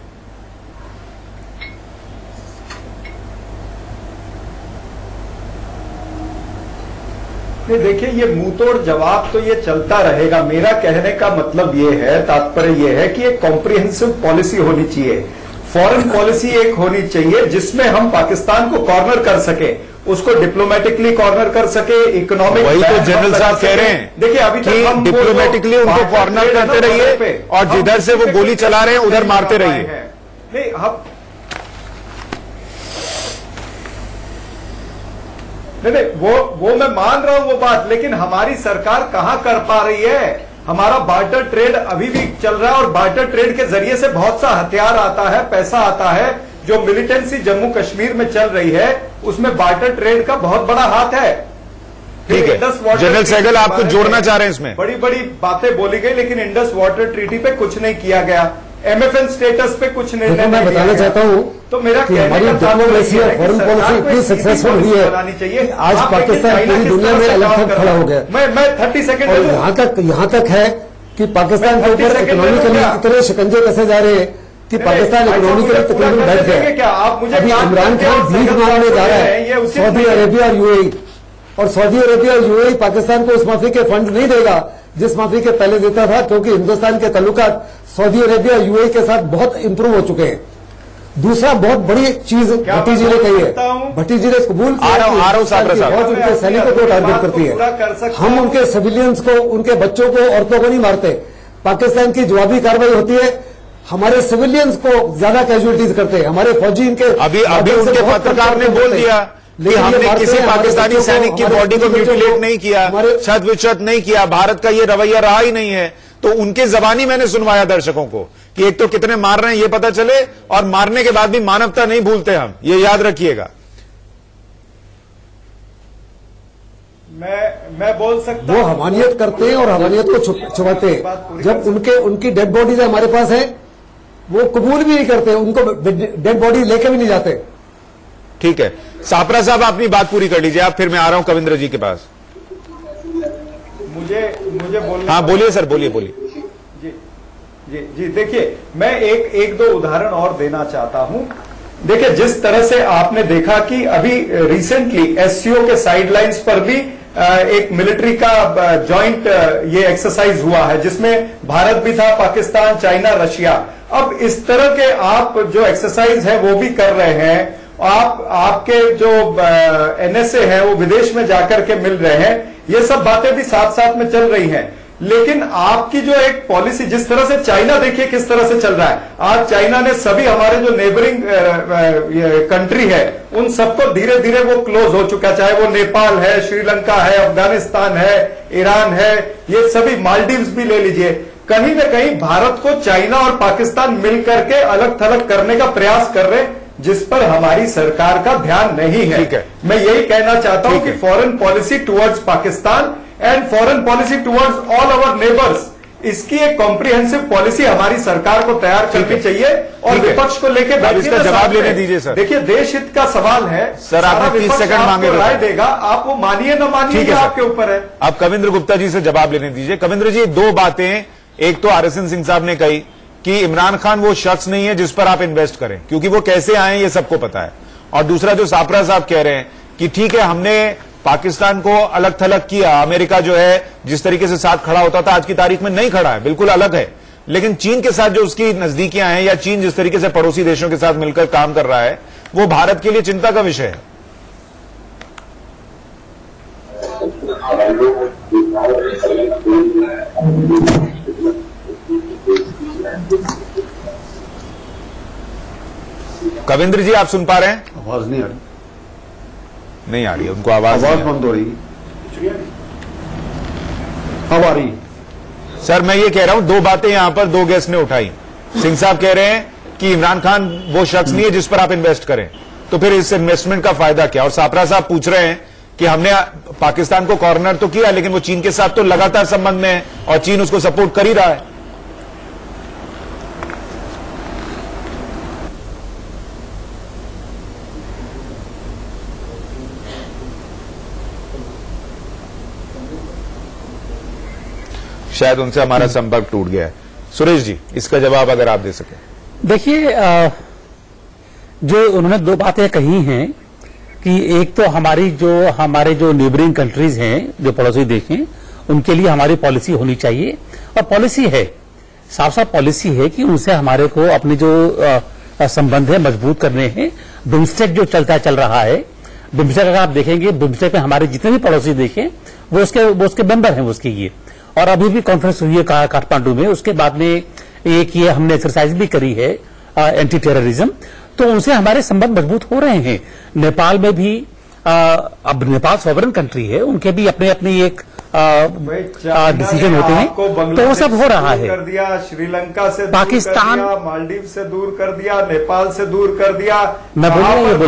नहीं, देखिए, ये मुंहतोड़ जवाब तो ये चलता रहेगा। मेरा कहने का मतलब ये है, तात्पर्य ये है कि एक कॉम्प्रिहेंसिव पॉलिसी होनी चाहिए, फॉरेन पॉलिसी एक होनी चाहिए जिसमें हम पाकिस्तान को कॉर्नर कर सके, उसको डिप्लोमेटिकली कॉर्नर कर सके, इकोनॉमिक। वही तो जनरल साहब कह रहे हैं, देखिए अभी तक हम डिप्लोमेटिकली उनको कॉर्नर करते रहिए और जिधर से वो गोली चला रहे हैं उधर मारते रहिए। नहीं, हम नहीं, वो मैं मान रहा हूं वो बात, लेकिन हमारी सरकार कहां कर पा रही है? हमारा बार्टर ट्रेड अभी भी चल रहा है और बार्टर ट्रेड के जरिए से बहुत सा हथियार आता है, पैसा आता है। जो मिलिटेंसी जम्मू कश्मीर में चल रही है उसमें बार्टर ट्रेड का बहुत बड़ा हाथ है। ठीक है, जनरल सहगल आपको जोड़ना चाह रहे हैं इसमें। बड़ी बड़ी बातें बोली गई, लेकिन इंडस वाटर ट्रीटी पे कुछ नहीं किया गया, एमएफएन स्टेटस पे कुछ निर्णय मैं बताना चाहता हूँ तो मेरा हमारी डिप्लोमेसी और फॉरेन पॉलिसी इतनी सक्सेसफुल हुई है, आज पाकिस्तान पूरी दुनिया में अलग थलग खड़ा हो गया। मैं 30 सेकंड और यहाँ तक है कि पाकिस्तान के ऊपर इकोनॉमिकली इतने शिकंजे कसे जा रहे हैं कि पाकिस्तान इकोनॉमिकली तकरीबन बैठ गया। अभी इमरान खान भीख मांगने जा रहा है सऊदी अरेबिया और यूएई, और सऊदी अरेबिया और यूएई पाकिस्तान को उस माफी के फंड नहीं देगा जिस माफी के पहले देता था, क्योंकि हिंदुस्तान के ताल्लुकात सऊदी अरेबिया यूएई के साथ बहुत इंप्रूव हो चुके हैं। दूसरा बहुत बड़ी चीज भट्टी जी ने कही है, भट्टी जी ने कबूल किया बहुत उनके सैनिकों को टारगेट करती है। हम उनके सिविलियंस को, उनके बच्चों को, औरतों को नहीं मारते। पाकिस्तान की जवाबी कार्रवाई होती है, हमारे सिविलियंस को ज्यादा कैजुअलिटीज करते हैं, हमारे फौजी इनके अभी उनके पत्रकार ने बोल दिया कि हमने किसी पाकिस्तानी सैनिक की बॉडी को म्यूटिलेट नहीं किया, छत विच्छत नहीं किया, भारत का ये रवैया रहा ही नहीं है। तो उनके जबानी मैंने सुनवाया दर्शकों को कि एक तो कितने मार रहे हैं ये पता चले, और मारने के बाद भी मानवता नहीं भूलते हम, ये याद रखिएगा। मैं बोल सकता वो हमानियत करते हैं और हमानियत को छुपाते हैं। जब उनकी डेड बॉडीज हमारे पास है वो कबूल भी नहीं करते, उनको डेड बॉडी लेके भी नहीं जाते। ठीक है, सापरा साहब अपनी बात पूरी कर लीजिए आप, फिर मैं आ रहा हूं कविंद्र जी के पास। मुझे बोलना। हाँ बोलिए सर, बोलिए। जी देखिए, मैं एक दो उदाहरण और देना चाहता हूं। देखिए, जिस तरह से आपने देखा कि अभी रिसेंटली एससीओ के साइडलाइंस पर भी एक मिलिट्री का जॉइंट ये एक्सरसाइज हुआ है, जिसमें भारत भी था, पाकिस्तान, चाइना, रशिया। अब इस तरह के आप जो एक्सरसाइज है वो भी कर रहे हैं, आपके जो एनएसए है वो विदेश में जाकर के मिल रहे हैं, ये सब बातें भी साथ साथ में चल रही हैं। लेकिन आपकी जो एक पॉलिसी, जिस तरह से चाइना देखिए किस तरह से चल रहा है, आज चाइना ने सभी हमारे जो नेबरिंग कंट्री है उन सबको धीरे धीरे वो क्लोज हो चुका है, चाहे वो नेपाल है, श्रीलंका है, अफगानिस्तान है, ईरान है, ये सभी, मालदीव्स भी ले लीजिए। कहीं ना कहीं भारत को चाइना और पाकिस्तान मिलकर के अलग थलग करने का प्रयास कर रहे, जिस पर हमारी सरकार का ध्यान नहीं है। मैं यही कहना चाहता हूं कि foreign policy towards Pakistan and foreign policy towards all our neighbours, इसकी एक कॉम्प्रिहेंसिव पॉलिसी हमारी सरकार को तैयार करनी चाहिए और विपक्ष को लेकर इसका जवाब लेने दीजिए सर। देखिए, देश हित का सवाल है सर, आपने 30 सेकंड मांगे, राय देगा, आप वो मानिए ना मानिए, ये आपके ऊपर है। अब कविंद्र गुप्ता जी से जवाब लेने दीजिए। कविंद्र जी, दो बातें, एक तो आरएसएन सिंह साहब ने कही कि इमरान खान वो शख्स नहीं है जिस पर आप इन्वेस्ट करें, क्योंकि वो कैसे आए ये सबको पता है। और दूसरा जो सापरा साहब कह रहे हैं कि ठीक है, हमने पाकिस्तान को अलग थलग किया, अमेरिका जो है जिस तरीके से साथ खड़ा होता था आज की तारीख में नहीं खड़ा है, बिल्कुल अलग है, लेकिन चीन के साथ जो उसकी नजदीकियां हैं या चीन जिस तरीके से पड़ोसी देशों के साथ मिलकर काम कर रहा है, वो भारत के लिए चिंता का विषय है। कविंद्र जी, आप सुन पा रहे हैं? आवाज नहीं आ रही, नहीं आ रही है उनको, आवाज बंद हो रही, अब आ रही। सर, मैं ये कह रहा हूं, दो बातें यहां पर दो गेस्ट ने उठाई। सिंह साहब कह रहे हैं कि इमरान खान वो शख्स नहीं है जिस पर आप इन्वेस्ट करें, तो फिर इस इन्वेस्टमेंट का फायदा क्या? और सापरा साहब पूछ रहे हैं कि हमने पाकिस्तान को कॉर्नर तो किया, लेकिन वो चीन के साथ तो लगातार संबंध में है और चीन उसको सपोर्ट कर ही रहा है। शायद उनसे हमारा संपर्क टूट गया है। सुरेश जी, इसका जवाब अगर आप दे सकें। देखिए, जो उन्होंने दो बातें कही हैं कि एक तो हमारे जो नेबरिंग कंट्रीज हैं, जो पड़ोसी देश हैं, उनके लिए हमारी पॉलिसी होनी चाहिए, और पॉलिसी है, साफ साफ पॉलिसी है कि उनसे हमारे को अपने जो संबंध है मजबूत करने हैं। बिम्स्टेक जो चल रहा है, बिम्स्टेक अगर आप देखेंगे, बिम्स्टेक में हमारे जितने भी पड़ोसी देश हैं वो उसके मेंबर हैं उसके ये, और अभी भी कॉन्फ्रेंस हुई है काठमांडू में, उसके बाद में एक ये हमने एक्सरसाइज भी करी है एंटी टेररिज्म, तो उनसे हमारे संबंध मजबूत हो रहे हैं। नेपाल में भी अब नेपाल सॉवरन कंट्री है, उनके भी अपने अपने एक डिसीजन होते हैं, तो वो सब हो रहा है। कर दिया, श्रीलंका से पाकिस्तान, मालदीव से दूर कर दिया, नेपाल से दूर कर दिया। मैं बोलेंगे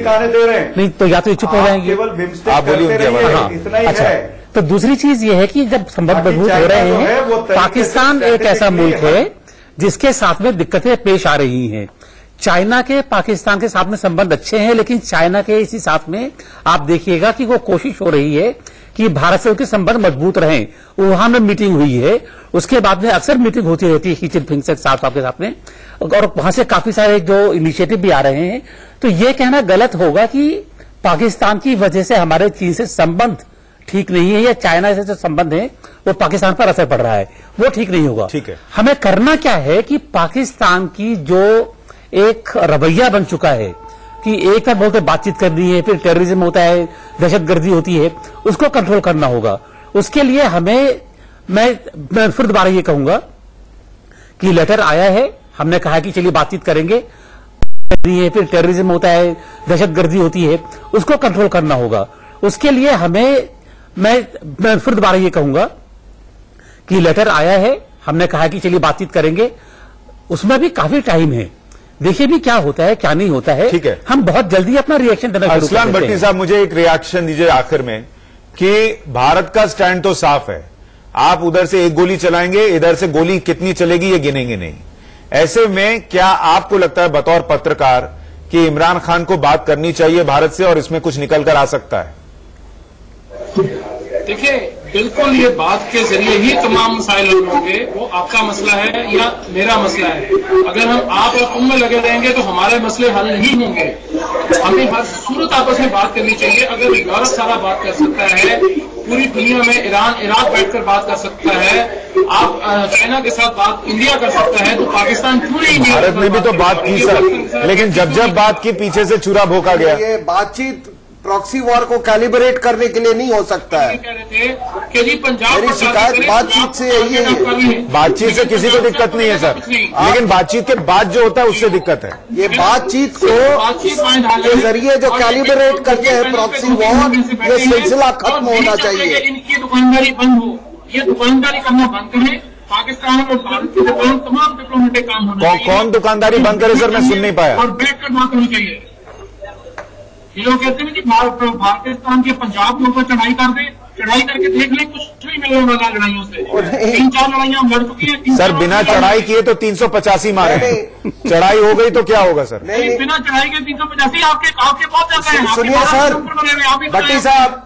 आने दे रहे हैं, नहीं तो या तो चुप हो जाएंगे, केवल बिम्स्टेक करते रहिए, इतना ही है। तो दूसरी चीज ये है कि जब संबंध मजबूत हो रहे हैं, पाकिस्तान एक ऐसा मुल्क है जिसके साथ में दिक्कतें पेश आ रही हैं। चाइना के पाकिस्तान के साथ में संबंध अच्छे हैं, लेकिन चाइना के इसी साथ में आप देखिएगा कि वो कोशिश हो रही है कि भारत से उनके संबंध मजबूत रहें। वुहान में मीटिंग हुई है, उसके बाद में अक्सर मीटिंग होती रहती है शी जिनपिंग के साथ आपके साथ में, और वहां से काफी सारे जो इनिशिएटिव भी आ रहे हैं। तो ये कहना गलत होगा कि पाकिस्तान की वजह से हमारे चीन से संबंध ठीक नहीं है, या चाइना से जो संबंध है वो पाकिस्तान पर असर पड़ रहा है, वो ठीक नहीं होगा। ठीक है, हमें करना क्या है कि पाकिस्तान की जो एक रवैया बन चुका है कि एक तरफ बोलते बातचीत करनी है, फिर टेररिज्म होता है, दहशतगर्दी होती है, उसको कंट्रोल करना होगा। उसके लिए हमें, मैं फिर दोबारा ये कहूंगा कि लेटर आया है, हमने कहा कि चलिए बातचीत करेंगे, फिर टेररिज्म होता है, दहशतगर्दी होती है, उसको कंट्रोल करना होगा। उसके लिए हमें, मैं फिर दोबारा ये कहूंगा कि लेटर आया है, हमने कहा कि चलिए बातचीत करेंगे, उसमें भी काफी टाइम है, देखिए भी क्या होता है क्या नहीं होता है। ठीक है, हम बहुत जल्दी अपना रिएक्शन देना शुरू कर देते हैं। असलान भट्टी साहब, मुझे एक रिएक्शन दीजिए आखिर में कि भारत का स्टैंड तो साफ है, आप उधर से एक गोली चलाएंगे, इधर से गोली कितनी चलेगी ये गिनेंगे नहीं। ऐसे में क्या आपको लगता है बतौर पत्रकार कि इमरान खान को बात करनी चाहिए भारत से और इसमें कुछ निकल कर आ सकता है? देखिए, बिल्कुल ये बात के जरिए ही तमाम मसाइल हल होंगे। वो आपका मसला है या मेरा मसला है। अगर हम आप और तुम में लगे रहेंगे तो हमारे मसले हल नहीं होंगे। हमें हर सूरत आपस में बात करनी चाहिए। अगर यूरोप सारा बात कर सकता है, पूरी दुनिया में ईरान इराक बैठकर बात कर सकता है, आप चाइना के साथ बात इंडिया कर सकता है, तो पाकिस्तान क्यों नहीं? भारत ने भी तो बात की सर, लेकिन जब बात की पीछे से चूरा भोंका गया। ये बातचीत प्रॉक्सी वॉर को कैलिब्रेट करने के लिए नहीं हो सकता है। कह रहे थे कि जी पंजाब मेरी शिकायत बातचीत से यही है। बातचीत से किसी को दिक्कत नहीं है सर, लेकिन बातचीत के बाद जो होता है उससे दिक्कत है। ये बातचीत के जरिए जो कैलिब्रेट करते हैं प्रॉक्सी वॉर, ये सिलसिला खत्म होना चाहिए। इनकी दुकानदारी बंद हो, ये दुकानदारी करना बंद करें। पाकिस्तान और भारत के तमाम डिप्लोमेटिक काम होना चाहिए। कौन दुकानदारी बंद करे सर, मैं सुन नहीं पाया। और बैठकर बात होनी चाहिए। ये लोग कहते हैं कि पाकिस्तान के पंजाब के ऊपर चढ़ाई कर दे, चढ़ाई करके देख लें, कुछ नहीं मिलने वाला लड़ाइयों से। 3-4 लड़ाइयां हम लड़ चुकी हैं सर। बिना चढ़ाई किए तो 385 मारे, चढ़ाई हो गई तो क्या होगा सर? नहीं, बिना चढ़ाई के 385 आपके बहुत ज्यादा है। सुनिए सर भट्टी साहब,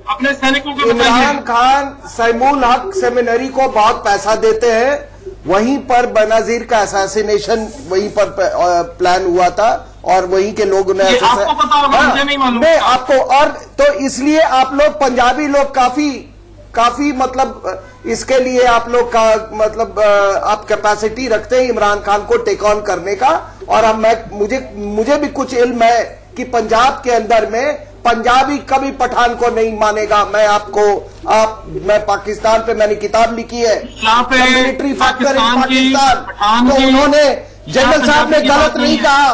अपने सैनिकों को इमरान खान सैमुल हक सेमिनरी को बहुत पैसा देते हैं। वहीं पर बेनजीर का असैसिनेशन वहीं पर प्लान हुआ था और वहीं के लोगों ने आपको पता होगा, मुझे नहीं मालूम। नहीं आपको, और तो इसलिए आप लोग पंजाबी लोग काफी मतलब इसके लिए आप लोग का मतलब आप कैपेसिटी रखते हैं इमरान खान को टेक ऑन करने का। और अब मुझे भी कुछ इल्म है कि पंजाब के अंदर में पंजाबी कभी पठान को नहीं मानेगा। मैं पाकिस्तान पे मैंने किताब लिखी है, मिलिट्री फैक्टर इन पाकिस्तान, तो उन्होंने जनरल साहब ने गलत नहीं कहा।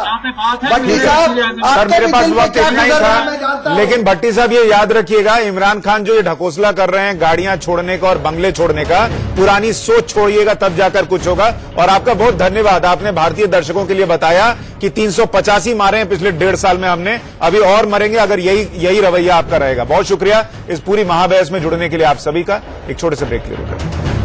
भट्टी साहब सर मेरे पास वक्त इतना ही था, लेकिन भट्टी साहब ये याद रखिएगा, इमरान खान जो ये ढकोसला कर रहे हैं गाड़ियां छोड़ने का और बंगले छोड़ने का, पुरानी सोच छोड़िएगा तब जाकर कुछ होगा। और आपका बहुत धन्यवाद, आपने भारतीय दर्शकों के लिए बताया कि 385 मारे हैं पिछले 1.5 साल में हमने, अभी और मरेंगे अगर यही रवैया आपका रहेगा। बहुत शुक्रिया इस पूरी महाबहस में जुड़ने के लिए आप सभी का। एक छोटे से ब्रेक ले रहे हैं।